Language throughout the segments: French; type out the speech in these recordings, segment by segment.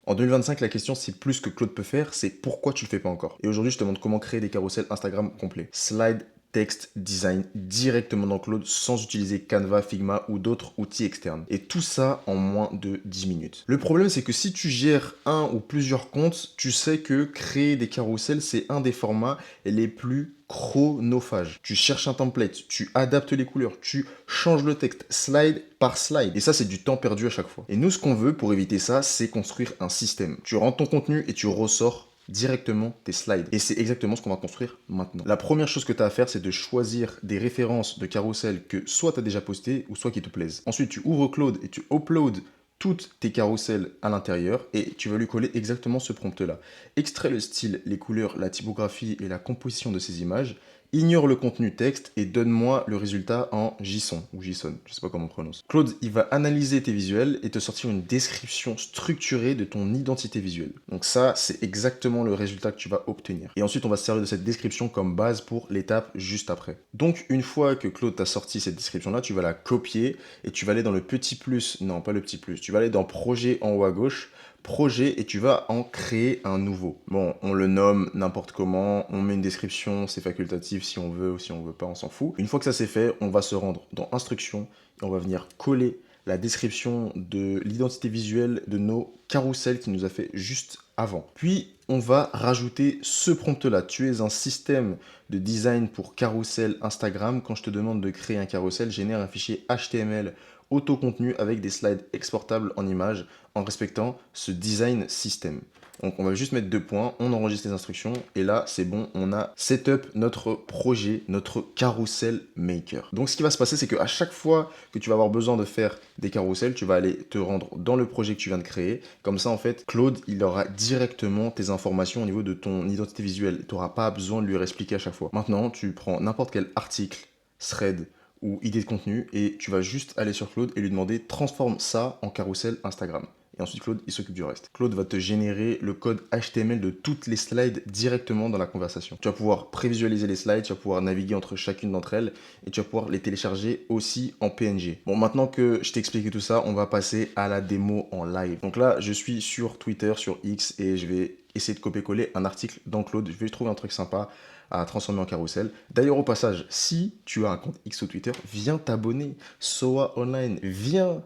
En 2025, la question c'est plus que Claude peut faire, c'est pourquoi tu le fais pas encore. Et aujourd'hui, je te montre comment créer des carousels Instagram complets. Slide, texte, design directement dans Claude sans utiliser Canva, Figma ou d'autres outils externes. Et tout ça en moins de 10 minutes. Le problème, c'est que si tu gères un ou plusieurs comptes, tu sais que créer des carousels, c'est un des formats les plus chronophages. Tu cherches un template, tu adaptes les couleurs, tu changes le texte slide par slide. Et ça, c'est du temps perdu à chaque fois. Et nous, ce qu'on veut pour éviter ça, c'est construire un système. Tu rentres ton contenu et tu ressors directement tes slides. Et c'est exactement ce qu'on va construire maintenant. La première chose que tu as à faire, c'est de choisir des références de carousel que soit tu as déjà posté ou soit qui te plaisent. Ensuite, tu ouvres Claude et tu uploads toutes tes carousels à l'intérieur et tu vas lui coller exactement ce prompt-là. Extrais le style, les couleurs, la typographie et la composition de ces images. Ignore le contenu texte et donne-moi le résultat en JSON ou JSON, je sais pas comment on prononce. Claude, il va analyser tes visuels et te sortir une description structurée de ton identité visuelle. Donc ça, c'est exactement le résultat que tu vas obtenir. Et ensuite, on va se servir de cette description comme base pour l'étape juste après. Donc, une fois que Claude t'a sorti cette description-là, tu vas la copier et tu vas aller dans le petit plus, non pas le petit plus, tu vas aller dans projet en haut à gauche, projet et tu vas en créer un nouveau. Bon, on le nomme n'importe comment, on met une description, c'est facultatif si on veut ou si on veut pas, on s'en fout. Une fois que ça c'est fait, on va se rendre dans instructions et on va venir coller la description de l'identité visuelle de nos carousels qui nous a fait juste avant. Puis, on va rajouter ce prompt-là. Tu es un système de design pour carousel Instagram. Quand je te demande de créer un carousel, génère un fichier HTML auto-contenu avec des slides exportables en images en respectant ce design système. Donc on va juste mettre 2 points, on enregistre les instructions et là c'est bon, on a setup notre projet, notre carousel maker. Donc ce qui va se passer, c'est qu'à chaque fois que tu vas avoir besoin de faire des carousels, tu vas aller te rendre dans le projet que tu viens de créer. Comme ça en fait, Claude, il aura directement tes informations au niveau de ton identité visuelle. Tu n'auras pas besoin de lui réexpliquer à chaque fois. Maintenant, tu prends n'importe quel article, thread, ou idée de contenu et tu vas juste aller sur Claude et lui demander transforme ça en carrousel Instagram. Et ensuite, Claude, il s'occupe du reste. Claude va te générer le code HTML de toutes les slides directement dans la conversation. Tu vas pouvoir prévisualiser les slides, tu vas pouvoir naviguer entre chacune d'entre elles et tu vas pouvoir les télécharger aussi en PNG. Bon, maintenant que je t'ai expliqué tout ça, on va passer à la démo en live. Donc là, je suis sur Twitter, sur X et je vais essayer de copier-coller un article dans Claude. Je vais trouver un truc sympa à transformer en carrousel. D'ailleurs, au passage, si tu as un compte X ou Twitter, viens t'abonner. SOA Online, viens.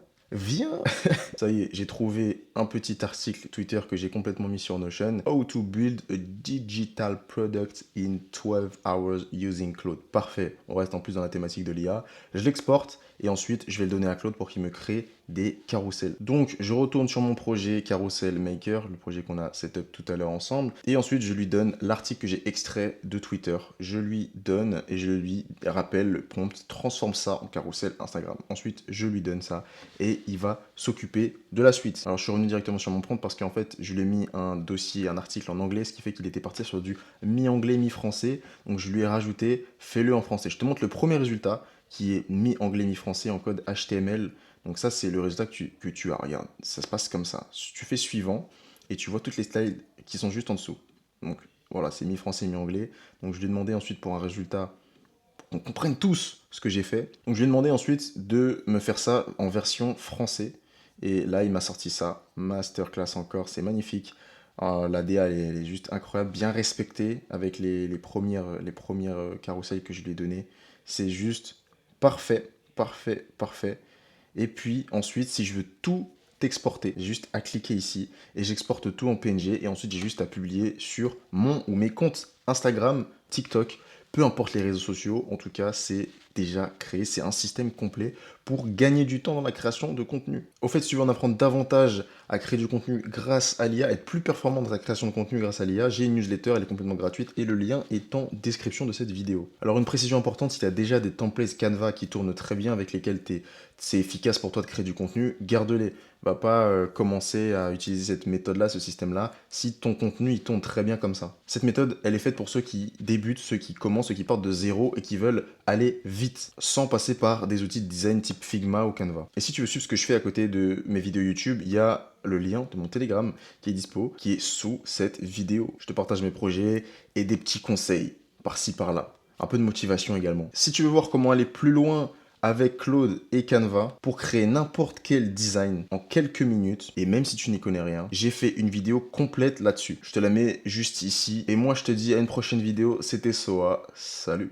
Ça y est, j'ai trouvé un petit article Twitter que j'ai complètement mis sur Notion. How to build a digital product in 12 hours using Claude. Parfait, on reste en plus dans la thématique de l'IA. Je l'exporte et ensuite je vais le donner à Claude pour qu'il me crée des carousels. Donc je retourne sur mon projet Carousel Maker, le projet qu'on a setup tout à l'heure ensemble. Et ensuite je lui donne l'article que j'ai extrait de Twitter. Je lui donne et je lui rappelle le prompt, transforme ça en carousel Instagram. Ensuite je lui donne ça et il va s'occuper de la suite. Alors je suis revenu directement sur mon prompt parce qu'en fait je lui ai mis un dossier, un article en anglais, ce qui fait qu'il était parti sur du mi-anglais, mi-français. Donc je lui ai rajouté fais-le en français. Je te montre le premier résultat qui est mi-anglais, mi-français en code HTML. Donc ça c'est le résultat que tu as. Regarde, ça se passe comme ça. Tu fais suivant et tu vois toutes les slides qui sont juste en dessous. Donc voilà, c'est mi-français, mi-anglais. Donc je lui ai demandé ensuite pour un résultat qu'on comprenne tous ce que j'ai fait. Donc je lui ai demandé ensuite de me faire ça en version français. Et là, il m'a sorti ça. Masterclass encore, c'est magnifique. La DA, elle est juste incroyable, bien respectée avec les premières carousels que je lui ai données. C'est juste parfait, parfait, parfait. Et puis ensuite, si je veux tout exporter, j'ai juste à cliquer ici et j'exporte tout en PNG et ensuite j'ai juste à publier sur mon ou mes comptes Instagram, TikTok, peu importe les réseaux sociaux, en tout cas c'est déjà créé, c'est un système complet pour gagner du temps dans la création de contenu. Au fait, si tu veux en apprendre davantage à créer du contenu grâce à l'IA, être plus performant dans ta création de contenu grâce à l'IA, j'ai une newsletter, elle est complètement gratuite et le lien est en description de cette vidéo. Alors une précision importante, si tu as déjà des templates Canva qui tournent très bien avec lesquels c'est efficace pour toi de créer du contenu, garde-les. Va pas commencer à utiliser cette méthode-là, ce système-là, si ton contenu il tourne très bien comme ça. Cette méthode, elle est faite pour ceux qui débutent, ceux qui commencent, ceux qui partent de zéro et qui veulent aller vite, sans passer par des outils de design type Figma ou Canva. Et si tu veux suivre ce que je fais à côté de mes vidéos YouTube, il y a le lien de mon Telegram qui est dispo, qui est sous cette vidéo. Je te partage mes projets et des petits conseils par-ci par-là. Un peu de motivation également. Si tu veux voir comment aller plus loin avec Claude et Canva pour créer n'importe quel design en quelques minutes. Et même si tu n'y connais rien, j'ai fait une vidéo complète là-dessus. Je te la mets juste ici. Et moi, je te dis à une prochaine vidéo. C'était Soa. Salut.